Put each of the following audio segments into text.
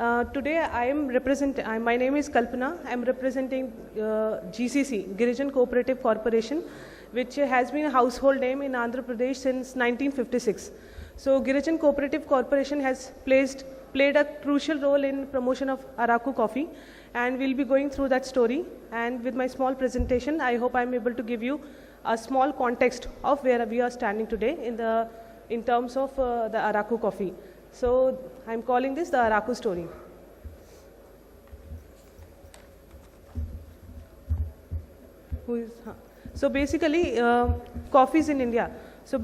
Today my name is Kalpana. I am representing GCC, Girijan Cooperative Corporation, which has been a household name in Andhra Pradesh since 1956. So Girijan Cooperative Corporation has played a crucial role in promotion of Araku coffee, and we'll be going through that story. And with my small presentation, I hope I'm able to give you a small context of where we are standing today in terms of the Araku coffee. So I'm calling this the Araku story. So basically, coffee is in India. So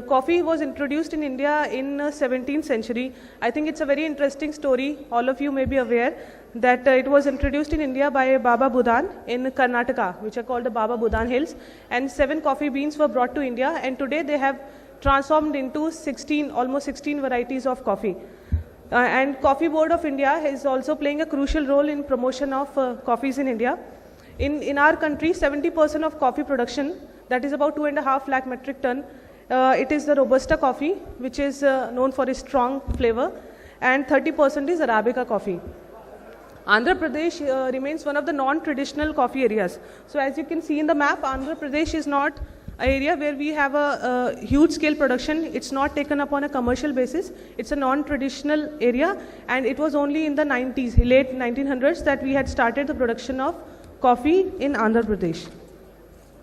coffee was introduced in India in 17th century. I think it's a very interesting story. All of you may be aware that it was introduced in India by Baba Budan in Karnataka, which are called the Baba Budan Hills. And 7 coffee beans were brought to India, and today they have transformed into almost 16 varieties of coffee. And Coffee Board of India is also playing a crucial role in promotion of coffees in India. In our country, 70% of coffee production, that is about 2.5 lakh metric ton, it is the Robusta coffee, which is known for its strong flavor, and 30% is Arabica coffee. Andhra Pradesh remains one of the non-traditional coffee areas. So as you can see in the map, Andhra Pradesh is not an area where we have a huge scale production. It's not taken up on a commercial basis. It's a non-traditional area, and it was only in the late 1900s that we had started the production of coffee in Andhra Pradesh.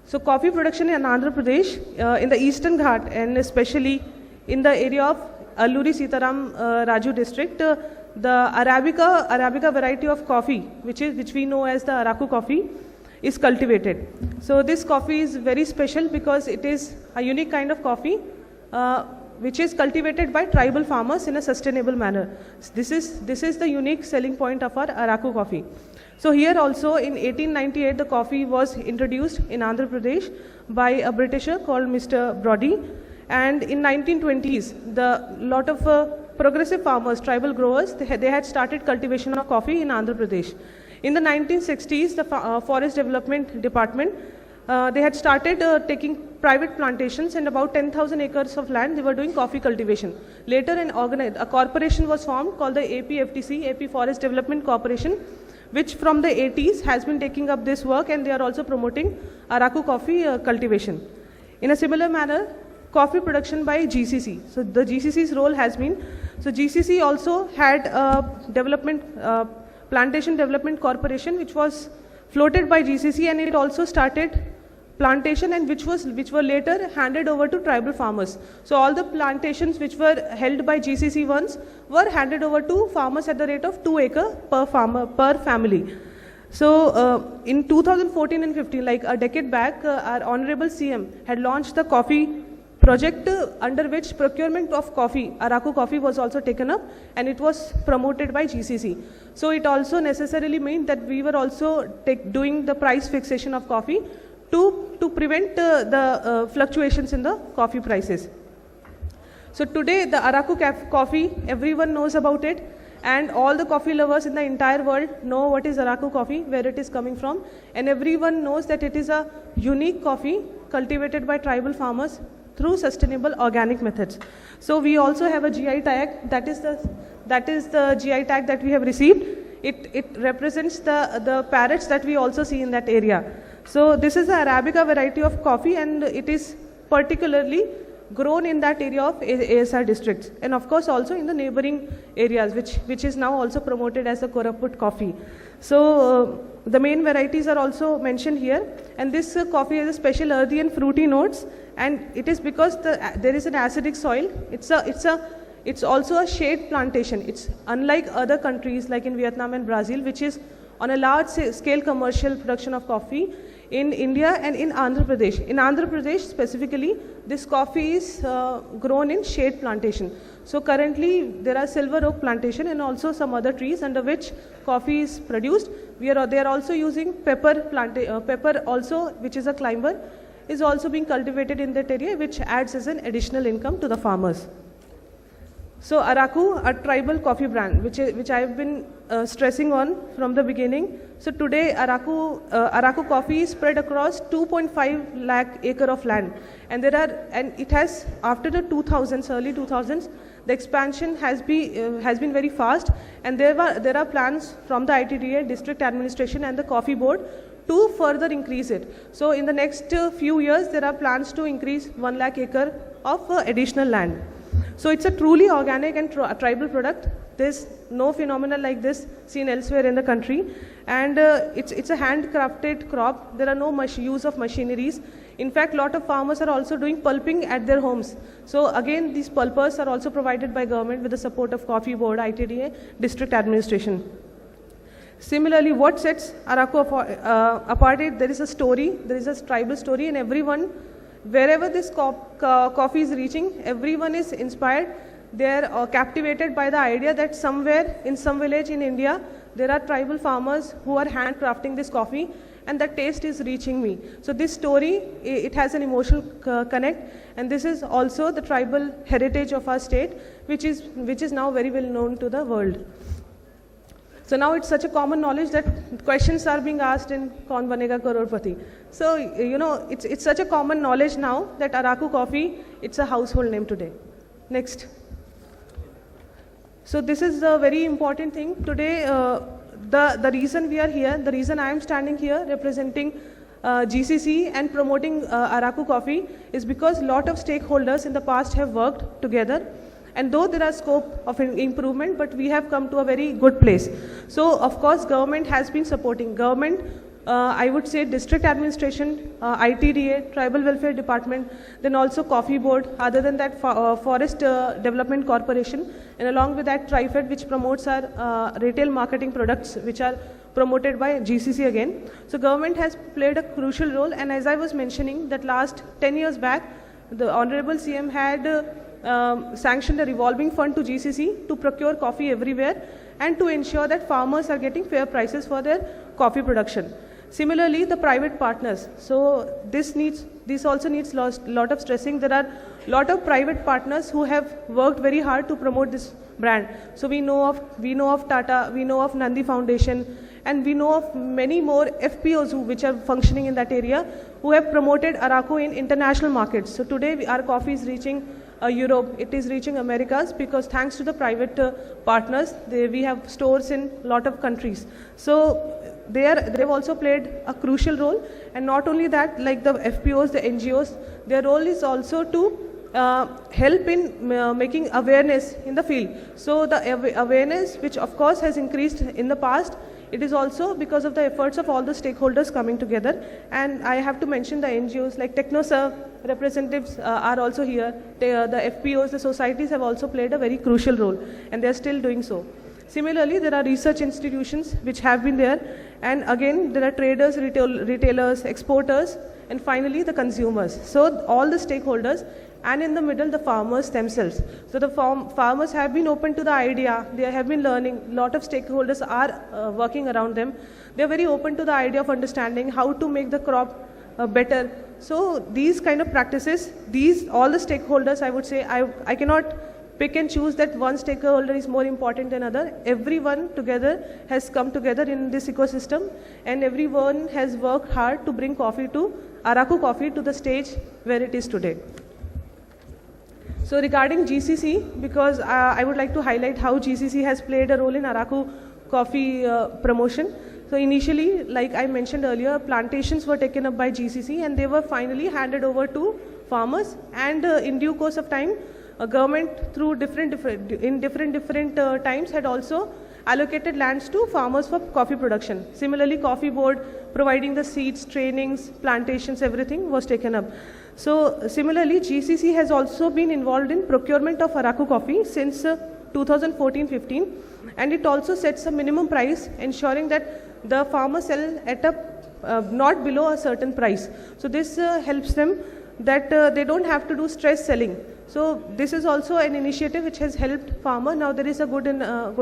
So coffee production in Andhra Pradesh, in the Eastern Ghat, and especially in the area of Alluri Sitaram Raju district, the Arabica variety of coffee, which we know as the Araku coffee, is cultivated. So this coffee is very special because it is a unique kind of coffee which is cultivated by tribal farmers in a sustainable manner. This is the unique selling point of our Araku coffee. So here also in 1898 the coffee was introduced in Andhra Pradesh by a Britisher called Mr. Brodie, and in 1920s the lot of progressive farmers, tribal growers, they had started cultivation of coffee in Andhra Pradesh. In the 1960s, the Forest Development Department, they had started taking private plantations, and about 10,000 acres of land they were doing coffee cultivation. Later a corporation was formed called the APFTC, AP Forest Development Corporation, which from the 80s has been taking up this work, and they are also promoting Araku coffee cultivation. In a similar manner, coffee production by GCC. So the GCC's role has been, so GCC also had a Plantation Development Corporation, which was floated by GCC, and it also started plantation, and which were later handed over to tribal farmers. So all the plantations which were held by GCC once were handed over to farmers at the rate of 2 acres per family. So in 2014 and 15, like a decade back, our Honorable CM had launched the coffee project under which procurement of coffee, Araku coffee, was also taken up, and it was promoted by GCC. So it also necessarily meant that we were also doing the price fixation of coffee to prevent the fluctuations in the coffee prices. So today the Araku coffee, everyone knows about it, and all the coffee lovers in the entire world know what is Araku coffee, where it is coming from, and everyone knows that it is a unique coffee cultivated by tribal farmers through sustainable organic methods. So we also have a GI tag, that is the GI tag that we have received. It represents the parrots that we also see in that area. So this is the Arabica variety of coffee, and it is particularly grown in that area of ASR districts, and of course also in the neighboring areas, which is now also promoted as the Koraput coffee. So the main varieties are also mentioned here, and this coffee has a special earthy and fruity notes, and it is because there is an acidic soil. It's also a shade plantation. It's unlike other countries like in Vietnam and Brazil, which is on a large scale commercial production of coffee. In India and in Andhra Pradesh. In Andhra Pradesh specifically, this coffee is grown in shade plantation. So currently there are silver oak plantation and also some other trees under which coffee is produced. They are also using pepper also, which is a climber, is also being cultivated in that area, which adds as an additional income to the farmers. So Araku, a tribal coffee brand, which I have been stressing on from the beginning. So today Araku coffee is spread across 2.5 lakh acre of land, and it has, after the early 2000s, The expansion has been very fast, and there are plans from the ITDA, district administration, and the coffee board to further increase it. So in the next few years, there are plans to increase 1 lakh acre of additional land. So it's a truly organic and tribal product. There's no phenomenon like this seen elsewhere in the country, and it's a handcrafted crop. There are no use of machineries. In fact, a lot of farmers are also doing pulping at their homes. So again, these pulpers are also provided by government with the support of coffee board, ITDA, district administration. Similarly, what sets Araku apart is there is a story, there is a tribal story, and everyone, wherever this coffee is reaching, everyone is inspired. They are captivated by the idea that somewhere in some village in India, there are tribal farmers who are handcrafting this coffee, and the taste is reaching me. So this story, it has an emotional connect, and this is also the tribal heritage of our state, which is now very well known to the world. So now it's such a common knowledge that questions are being asked in Kaun Banega Crorepati. So, it's such a common knowledge now that Araku coffee, it's a household name today. Next. So this is a very important thing. Today, the reason we are here, the reason I am standing here representing GCC and promoting Araku coffee is because a lot of stakeholders in the past have worked together. And though there are scope of improvement, but we have come to a very good place. So, of course, government has been supporting. Government, I would say district administration, ITDA, Tribal Welfare Department, then also Coffee Board, other than that Forest Development Corporation, and along with that TriFed, which promotes our retail marketing products, which are promoted by GCC again. So government has played a crucial role, and as I was mentioning that last 10 years back, the Honorable CM had sanctioned a revolving fund to GCC to procure coffee everywhere and to ensure that farmers are getting fair prices for their coffee production. Similarly, the private partners. So this also needs lot of stressing. There are lot of private partners who have worked very hard to promote this brand. So we know of Tata, we know of Nandi Foundation, and we know of many more FPOs which are functioning in that area who have promoted Araku in international markets. So today our coffee is reaching Europe, it is reaching Americas because thanks to the private partners, we have stores in a lot of countries. So they've also played a crucial role, and not only that, like the FPOs, the NGOs, their role is also to help in making awareness in the field. So the awareness, which of course has increased in the past, it is also because of the efforts of all the stakeholders coming together. And I have to mention the NGOs like TechnoServe representatives are also here. The FPOs, the societies have also played a very crucial role, and they are still doing so. Similarly, there are research institutions which have been there, and again there are traders, retailers, exporters, and finally the consumers. So all the stakeholders, and in the middle the farmers themselves. So the farmers have been open to the idea, they have been learning, a lot of stakeholders are working around them. They are very open to the idea of understanding how to make the crop better. So these kind of practices, all the stakeholders, I would say, I cannot pick and choose that one stakeholder is more important than other. Everyone together has come together in this ecosystem, and everyone has worked hard to bring Araku coffee to the stage where it is today. So regarding GCC, because I would like to highlight how GCC has played a role in Araku coffee promotion. So initially, like I mentioned earlier, plantations were taken up by GCC and they were finally handed over to farmers, and in due course of time, government through different times had also allocated lands to farmers for coffee production. Similarly, Coffee Board providing the seeds, trainings, plantations, everything was taken up. So similarly, GCC has also been involved in procurement of Araku coffee since 2014-15, and it also sets a minimum price, ensuring that the farmers sell at a not below a certain price. So this helps them that they don't have to do stress selling. So this is also an initiative which has helped farmer. Now there is a good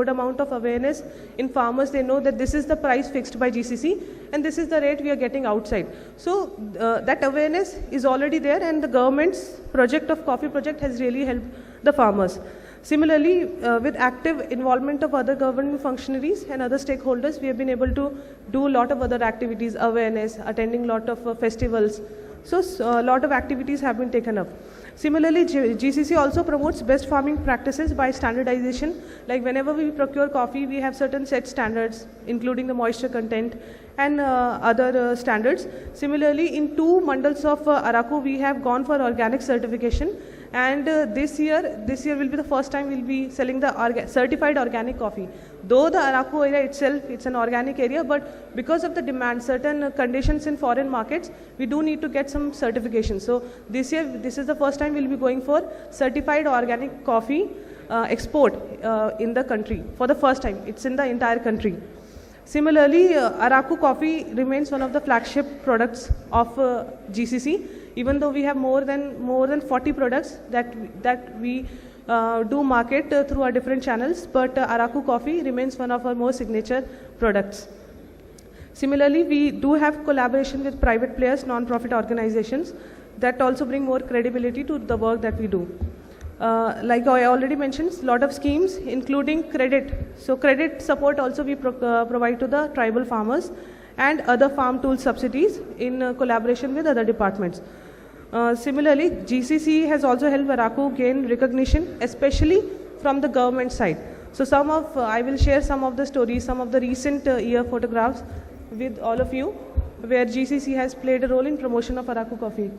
amount of awareness in farmers. They know that this is the price fixed by GCC and this is the rate we are getting outside. So that awareness is already there, and the government's project of coffee project has really helped the farmers. Similarly, with active involvement of other government functionaries and other stakeholders, we have been able to do a lot of other activities, awareness, attending a lot of festivals. So a lot of activities have been taken up. Similarly, GCC also promotes best farming practices by standardization. Like whenever we procure coffee, we have certain set standards, including the moisture content and other standards. Similarly, in 2 mandals of Araku, we have gone for organic certification. And this year will be the first time we'll be selling the certified organic coffee. Though the Araku area itself, it's an organic area, but because of the demand, certain conditions in foreign markets, we do need to get some certification. So this year, this is the first time we'll be going for certified organic coffee export in the country for the first time. It's in the entire country. Similarly, Araku coffee remains one of the flagship products of GCC. Even though we have more than 40 products that we do market through our different channels, but Araku coffee remains one of our most signature products. Similarly, we do have collaboration with private players, non-profit organizations that also bring more credibility to the work that we do. Like I already mentioned, a lot of schemes including credit. So credit support also we provide to the tribal farmers and other farm tool subsidies in collaboration with other departments. Similarly, GCC has also helped Araku gain recognition, especially from the government side. So I will share some of the stories, some of the recent year photographs with all of you, where GCC has played a role in promotion of Araku coffee.